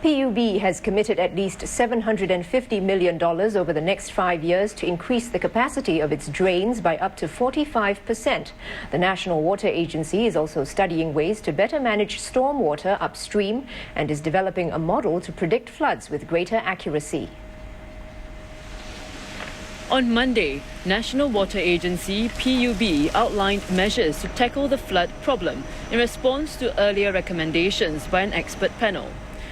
PUB has committed at least $750 million over the next 5 years to increase the capacity of its drains by up to 45%. The National Water Agency is also studying ways to better manage stormwater upstream and is developing a model to predict floods with greater accuracy. On Monday, National Water Agency (PUB) outlined measures to tackle the flood problem in response to earlier recommendations by an expert panel.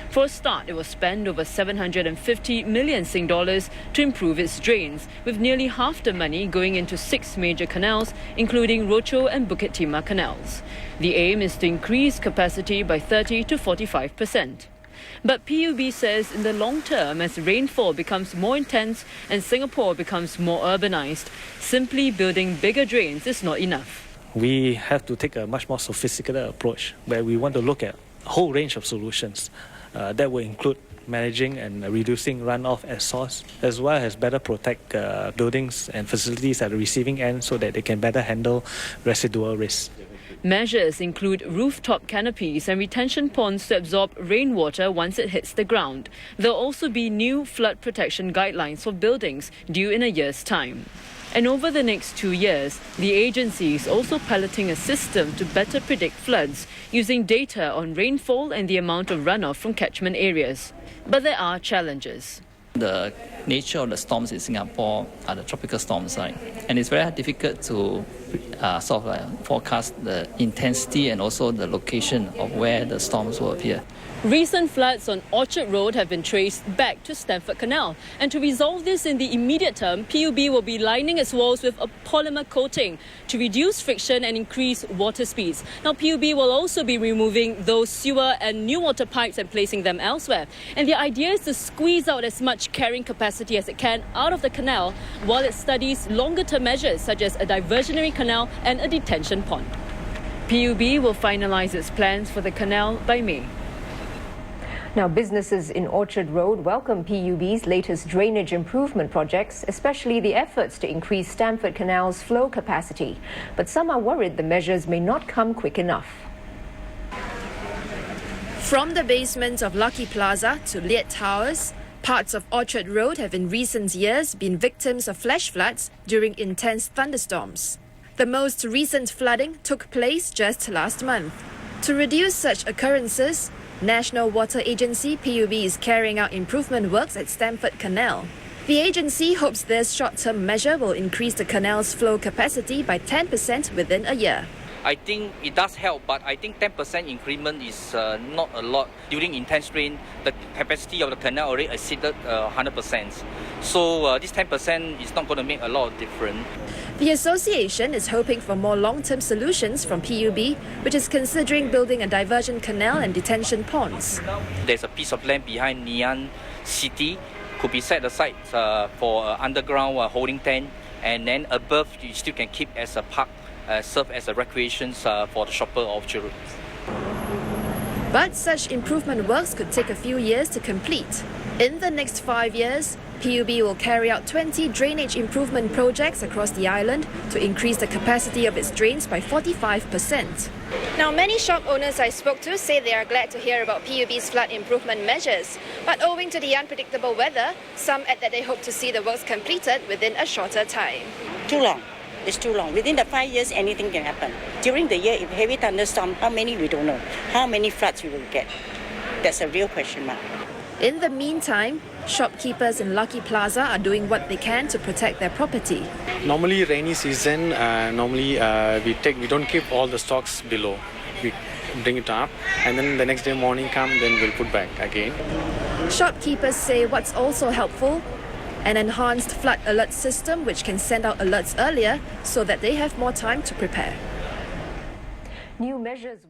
For a start, it will spend over 750 million Sing dollars to improve its drains, with nearly half the money going into 6 major canals, including Rocho and Bukit Timah canals. The aim is to increase capacity by 30 to 45%. But PUB says in the long term, as rainfall becomes more intense and Singapore becomes more urbanized, simply building bigger drains is not enough. We have to take a much more sophisticated approach where we want to look at a whole range of solutions that will include managing and reducing runoff at source, as well as better protect buildings and facilities at the receiving end so that they can better handle residual risks. Measures include rooftop canopies and retention ponds to absorb rainwater once it hits the ground. There will also be new flood protection guidelines for buildings due in a year's time. And over the next 2 years, the agency is also piloting a system to better predict floods using data on rainfall and the amount of runoff from catchment areas. But there are challenges. The nature of the storms in Singapore are the tropical storms, right? And it's very difficult to forecast the intensity and also the location of where the storms will appear. Recent floods on Orchard Road have been traced back to Stamford Canal. And to resolve this in the immediate term, PUB will be lining its walls with a polymer coating to reduce friction and increase water speeds. Now, PUB will also be removing those sewer and new water pipes and placing them elsewhere. And the idea is to squeeze out as much carrying capacity as it can out of the canal while it studies longer-term measures such as a diversionary canal and a detention pond. PUB will finalise its plans for the canal by May. Now, businesses in Orchard Road welcome PUB's latest drainage improvement projects, especially the efforts to increase Stamford Canal's flow capacity. But some are worried the measures may not come quick enough. From the basement of Lucky Plaza to Liet Towers, parts of Orchard Road have in recent years been victims of flash floods during intense thunderstorms. The most recent flooding took place just last month. To reduce such occurrences, National Water Agency (PUB) is carrying out improvement works at Stamford Canal. The agency hopes this short-term measure will increase the canal's flow capacity by 10% within a year. I think it does help, but I think 10% increment is not a lot. During intense rain, the capacity of the canal already exceeded 100%. So this 10% is not going to make a lot of difference. The association is hoping for more long-term solutions from PUB, which is considering building a diversion canal and detention ponds. There's a piece of land behind Ngee City, could be set aside for underground holding tank, and then above you still can keep as a park, serve as a recreation for the shopper of children. But such improvement works could take a few years to complete. In the next 5 years, PUB will carry out 20 drainage improvement projects across the island to increase the capacity of its drains by 45%. Now, many shop owners I spoke to say they are glad to hear about PUB's flood improvement measures. But owing to the unpredictable weather, some add that they hope to see the works completed within a shorter time. Too long. It's too long. Within the 5 years, anything can happen. During the year, if heavy thunderstorm, how many we don't know. How many floods we will get. That's a real question mark. In the meantime, shopkeepers in Lucky Plaza are doing what they can to protect their property. Normally, rainy season, we don't keep all the stocks below. We bring it up, and then the next day morning come, then we'll put back again. Shopkeepers say what's also helpful, an enhanced flood alert system which can send out alerts earlier so that they have more time to prepare. New measures